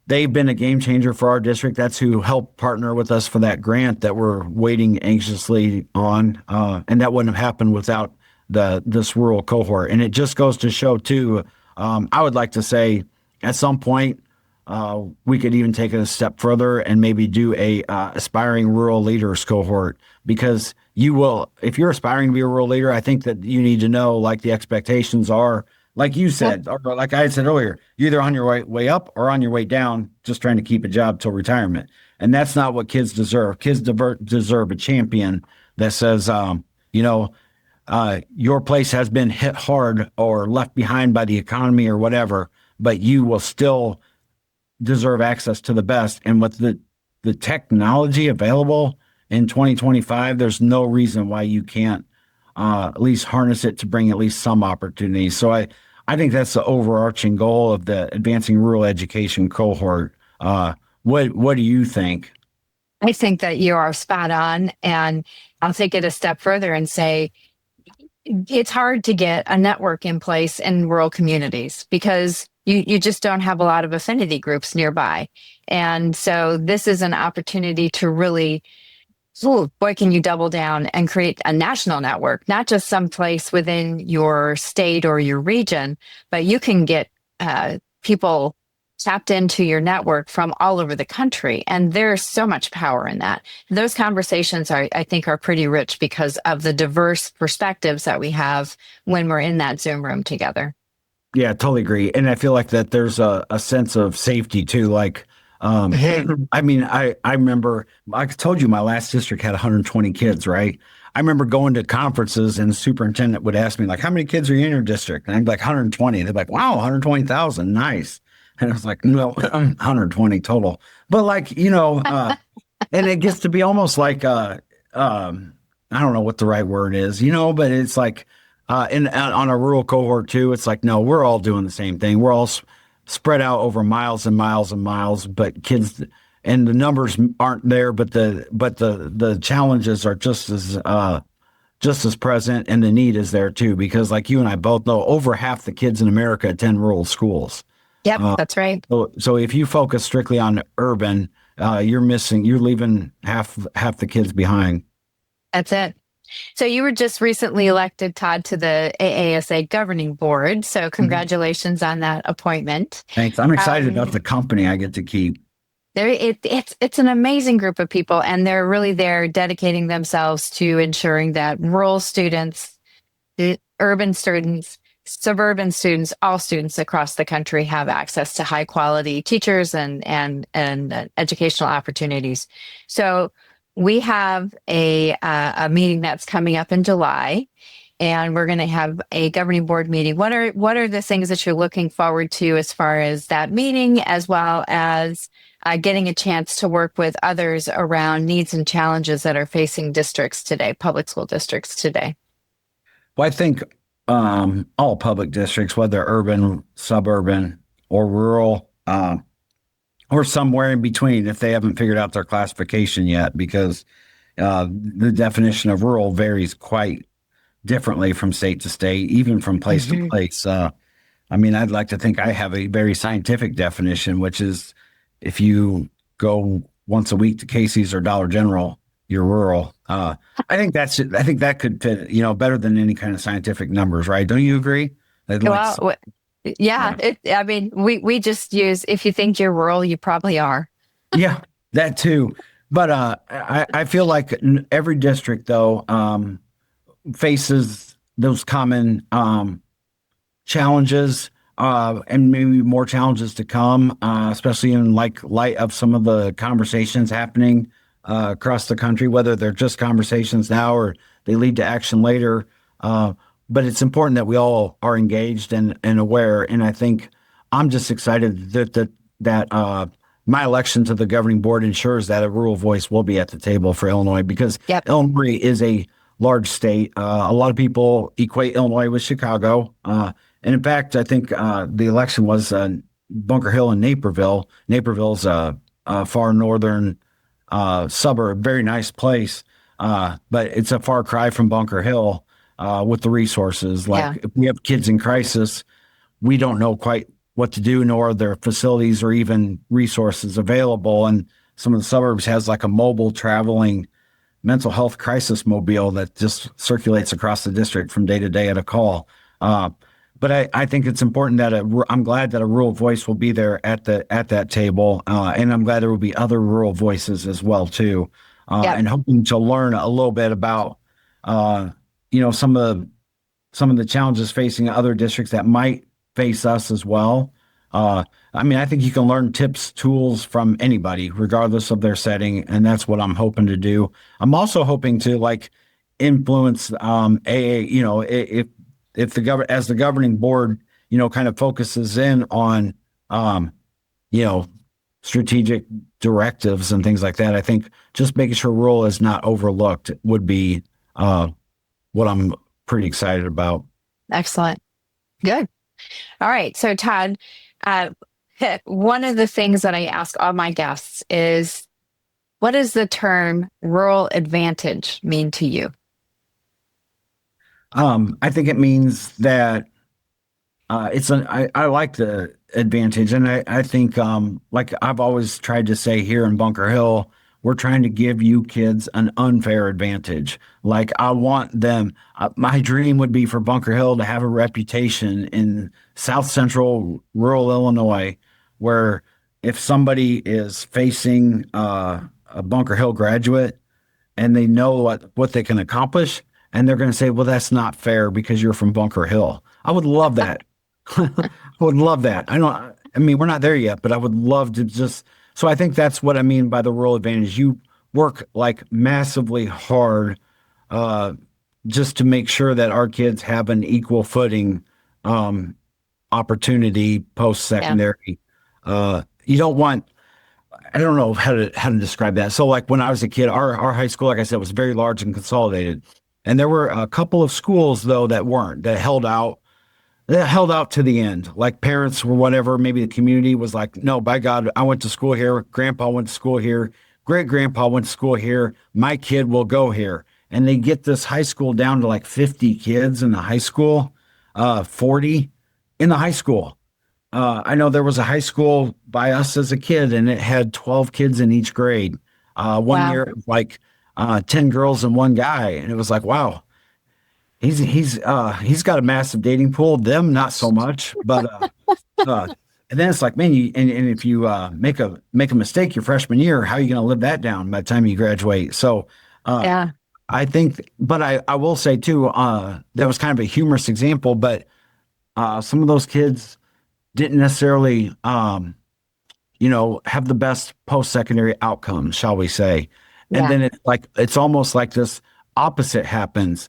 They've been a game changer for our district. That's who helped partner with us for that grant that we're waiting anxiously on. And that wouldn't have happened without this rural cohort. And it just goes to show, too, I would like to say at some point, we could even take it a step further and maybe do a aspiring rural leaders cohort, because you will, if you're aspiring to be a rural leader, I think that you need to know, like, the expectations are, like you said, or like I said earlier, you're either on your way up or on your way down, just trying to keep a job till retirement. And that's not what kids deserve. Kids deserve a champion that says, your place has been hit hard or left behind by the economy or whatever, but you will still deserve access to the best. And with the technology available in 2025, there's no reason why you can't at least harness it to bring at least some opportunities. So I think that's the overarching goal of the Advancing Rural Education cohort. What do you think? I think that you are spot on. And I'll take it a step further and say, it's hard to get a network in place in rural communities because you just don't have a lot of affinity groups nearby. And so this is an opportunity to really, can you double down and create a national network, not just someplace within your state or your region, but you can get people tapped into your network from all over the country. And there's so much power in that. Those conversations I think are pretty rich because of the diverse perspectives that we have when we're in that Zoom room together. Yeah, totally agree. And I feel like that there's a sense of safety too. Like, I mean, I remember, I told you my last district had 120 kids, right? I remember going to conferences and the superintendent would ask me, like, how many kids are in your district? And I'd be like, 120. And they'd be like, wow, 120,000. Nice. And I was like, no, 120 total. But like, and it gets to be almost like, I don't know what the right word is, but it's like, on a rural cohort too, it's like, no, we're all doing the same thing. We're all spread out over miles and miles and miles, but kids, and the numbers aren't there, but the challenges are just as present, and the need is there too, because like you and I both know, over half the kids in America attend rural schools. Yep, that's right. So if you focus strictly on urban, you're leaving half the kids behind. That's it. So you were just recently elected, Todd, to the AASA Governing Board. So congratulations on that appointment. Thanks. I'm excited about the company I get to keep. It's an amazing group of people, and they're really there dedicating themselves to ensuring that rural students, urban students, suburban students, all students across the country have access to high quality teachers and educational opportunities. So we have a meeting that's coming up in July, and we're going to have a governing board meeting. What are the things that you're looking forward to as far as that meeting, as well as getting a chance to work with others around needs and challenges that are facing districts today, public school districts today? Well, I think all public districts, whether urban, suburban, or rural, or somewhere in between, if they haven't figured out their classification yet, because the definition of rural varies quite differently from state to state, even from place to place. I mean, I'd like to think I have a very scientific definition, which is if you go once a week to Casey's or Dollar General, you're rural. I think that could fit, better than any kind of scientific numbers, right? Don't you agree? Yeah. I mean, we just use, if you think you're rural, you probably are. Yeah, that too. But I feel like every district, though, faces those common challenges, and maybe more challenges to come, especially in light of some of the conversations happening across the country, whether they're just conversations now or they lead to action later. But it's important that we all are engaged and aware. And I think I'm just excited that my election to the governing board ensures that a rural voice will be at the table for Illinois, because Illinois is a large state. A lot of people equate Illinois with Chicago. And in fact, I think the election was Bunker Hill and Naperville. Naperville's a far northern suburb, very nice place. But it's a far cry from Bunker Hill with the resources. If we have kids in crisis, we don't know quite what to do, nor are there facilities or even resources available. And some of the suburbs has like a mobile traveling mental health crisis mobile that just circulates across the district from day to day at a call. But I think it's important that I'm glad that a rural voice will be there at that table, and I'm glad there will be other rural voices as well too, and hoping to learn a little bit about some of the challenges facing other districts that might face us as well. I mean, I think you can learn tips, tools from anybody, regardless of their setting, and that's what I'm hoping to do. I'm also hoping to influence AA. If the governing board, kind of focuses in on, strategic directives and things like that, I think just making sure rural is not overlooked would be what I'm pretty excited about. Excellent. Good. All right. So Todd, one of the things that I ask all my guests is, what does the term rural advantage mean to you? I think it means that I like the advantage, and I think like I've always tried to say here in Bunker Hill, we're trying to give you kids an unfair advantage. Like I want them, my dream would be for Bunker Hill to have a reputation in South Central rural Illinois, where if somebody is facing a Bunker Hill graduate and they know what they can accomplish, and they're going to say, well, that's not fair because you're from Bunker Hill. I would love that. I would love that. I mean, we're not there yet, but I would love to so I think that's what I mean by the rural advantage. You work massively hard just to make sure that our kids have an equal footing opportunity post-secondary. You don't want, I don't know how to describe that. So when I was a kid, our high school, like I said, was very large and consolidated. And there were a couple of schools, though, that held out to the end. Like parents were whatever, maybe the community was like, no, by God, I went to school here. Grandpa went to school here. Great grandpa went to school here. My kid will go here. And they get this high school down to 50 kids in the high school, 40 in the high school. I know there was a high school by us as a kid, and it had 12 kids in each grade. One year, 10 girls and one guy. And it was like, wow, he's got a massive dating pool. Them, not so much. But, and then it's like, man, and if you make a mistake your freshman year, how are you going to live that down by the time you graduate? So, I think, but I will say too, that was kind of a humorous example, but some of those kids didn't necessarily, have the best post-secondary outcomes, shall we say. And then it's almost like this opposite happens.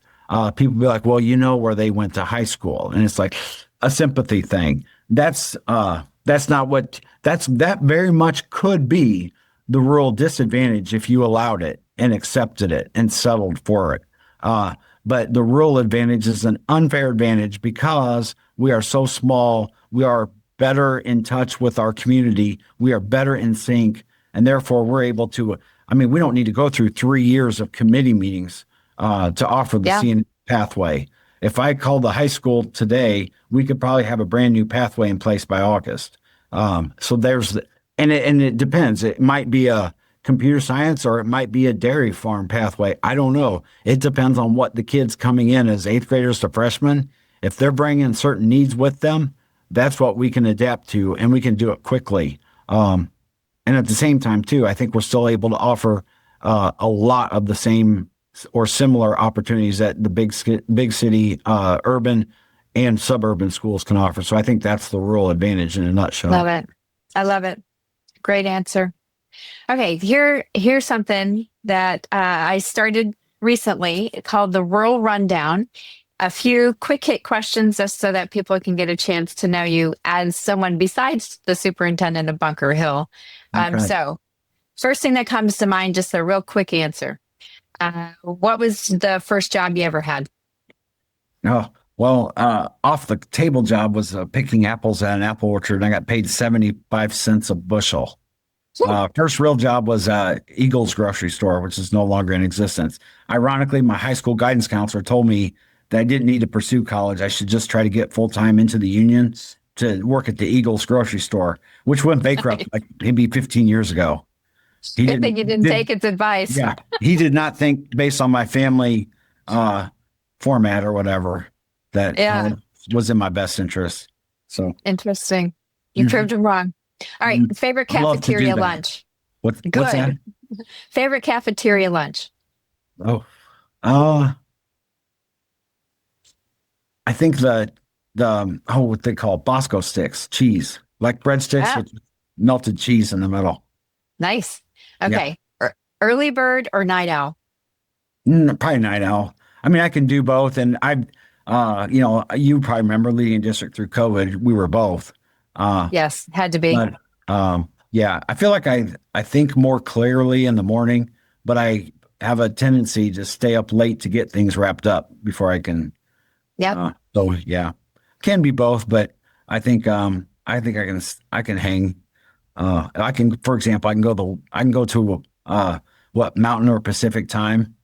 people be like, well, where they went to high school. And it's like a sympathy thing. That's not that very much could be the rural disadvantage if you allowed it and accepted it and settled for it. But the rural advantage is an unfair advantage because we are so small. We are better in touch with our community. We are better in sync. And therefore, we're able to, we don't need to go through 3 years of committee meetings to offer the CNA pathway. If I called the high school today, we could probably have a brand new pathway in place by August. So there's, and it depends. It might be a computer science or it might be a dairy farm pathway. I don't know. It depends on what the kids coming in as 8th graders to freshmen, if they're bringing certain needs with them, that's what we can adapt to, and we can do it quickly. And at the same time, too, I think we're still able to offer a lot of the same or similar opportunities that the big city, urban and suburban schools can offer. So I think that's the rural advantage in a nutshell. Love it. I love it. Great answer. Okay, here's something that I started recently called the Rural Rundown. A few quick hit questions just so that people can get a chance to know you as someone besides the superintendent of Bunker Hill. Okay. So first thing that comes to mind, just a real quick answer. What was the first job you ever had? Oh, well, off the table job was picking apples at an apple orchard, and I got paid 75 cents a bushel. First real job was Eagles grocery store, which is no longer in existence. Ironically, my high school guidance counselor told me that I didn't need to pursue college. I should just try to get full-time into the union to work at the Eagles grocery store, which went bankrupt like maybe 15 years ago. Good thing you didn't take its advice. Yeah. He did not think, based on my family format or whatever, that was in my best interest. So interesting. You proved him wrong. All right. Favorite cafeteria lunch. What's that? Favorite cafeteria lunch. I think what they call Bosco sticks, cheese, like breadsticks with melted cheese in the middle. Nice. Okay. Yeah. Early bird or night owl? Probably night owl. I can do both. And you probably remember leading district through COVID. We were both. Yes, had to be. But, I feel like I think more clearly in the morning, but I have a tendency to stay up late to get things wrapped up before I can. Yeah. Can be both, but I think I can hang. I can, for example, I can go to Mountain or Pacific time.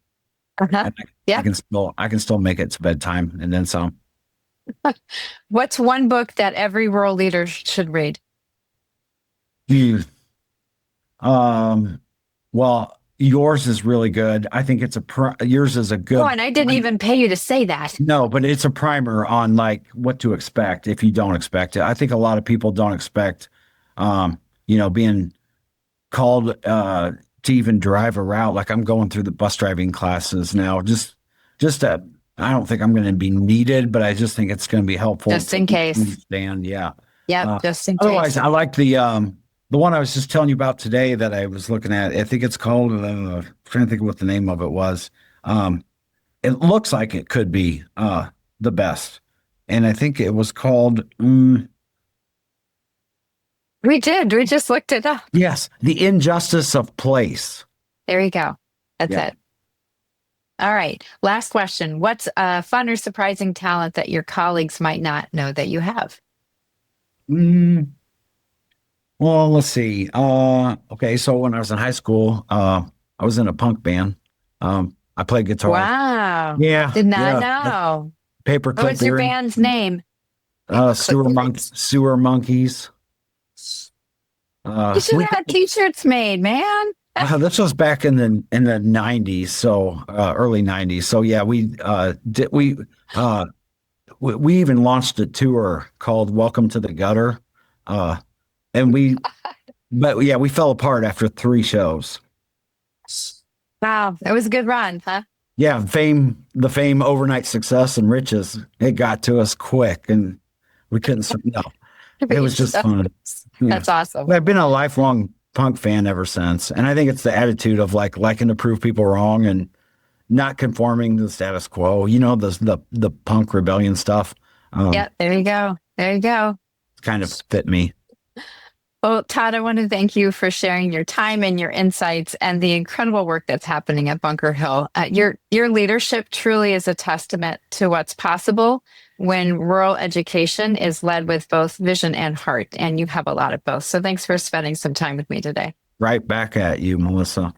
Uh-huh. Yeah. I can still make it to bedtime and then some. What's one book that every rural leader should read? Well, yours is really good. I think yours is a good. Oh, and I didn't even pay you to say that. No, but it's a primer on like what to expect if you don't expect it. I think a lot of people don't expect, being called to even drive a route. Like I'm going through the bus driving classes now. I don't think I'm going to be needed, but I just think it's going to be helpful. Just in case. Understand, yeah. Yeah, just in case. Otherwise, I like the one I was just telling you about today that I was looking at. I think it's called, I'm trying to think of what the name of it was. It looks like it could be the best. And I think it was called... We did. We just looked it up. Yes. The Injustice of Place. There you go. That's it. All right. Last question. What's a fun or surprising talent that your colleagues might not know that you have? Well, let's see. Okay. So when I was in high school, I was in a punk band. I played guitar. Wow. Yeah. Did not know. Paperclip. What's your band's name? Sewer Monkeys. You should have had t-shirts made, man. This was back in the 90s, so early 90s. So yeah, we even launched a tour called Welcome to the Gutter. We fell apart after 3 shows. Wow, that was a good run, huh? Yeah, the fame, overnight success and riches, it got to us quick and we couldn't, it was just fun. That's awesome. I've been a lifelong punk fan ever since. And I think it's the attitude of liking to prove people wrong and not conforming to the status quo, the punk rebellion stuff. Yeah, there you go. There you go. Kind of fit me. Well, Todd, I want to thank you for sharing your time and your insights and the incredible work that's happening at Bunker Hill. Your leadership truly is a testament to what's possible when rural education is led with both vision and heart, and you have a lot of both. So thanks for spending some time with me today. Right back at you, Melissa.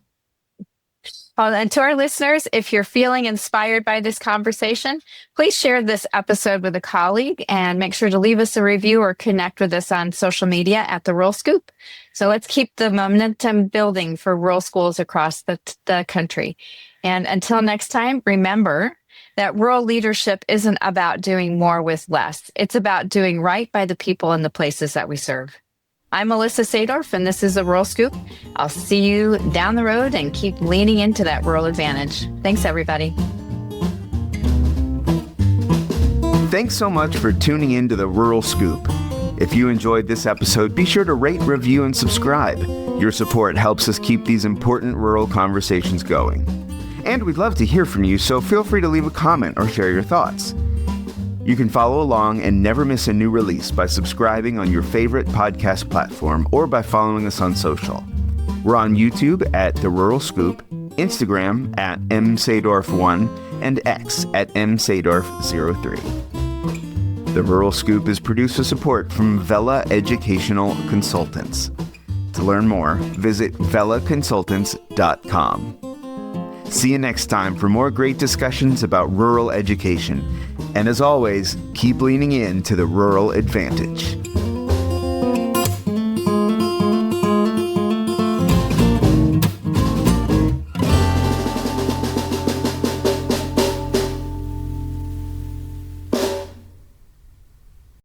And to our listeners, if you're feeling inspired by this conversation, please share this episode with a colleague and make sure to leave us a review or connect with us on social media at The Rural Scoop. So let's keep the momentum building for rural schools across the country. And until next time, remember that rural leadership isn't about doing more with less. It's about doing right by the people and the places that we serve. I'm Melissa Sadorf, and this is The Rural Scoop. I'll see you down the road and keep leaning into that rural advantage. Thanks, everybody. Thanks so much for tuning in to The Rural Scoop. If you enjoyed this episode, be sure to rate, review, and subscribe. Your support helps us keep these important rural conversations going. And we'd love to hear from you, so feel free to leave a comment or share your thoughts. You can follow along and never miss a new release by subscribing on your favorite podcast platform or by following us on social. We're on YouTube at The Rural Scoop, Instagram at msadorf1, and X at msadorf03. The Rural Scoop is produced with support from Vela Educational Consultants. To learn more, visit velaconsultants.com. See you next time for more great discussions about rural education. And as always, keep leaning in to the rural advantage.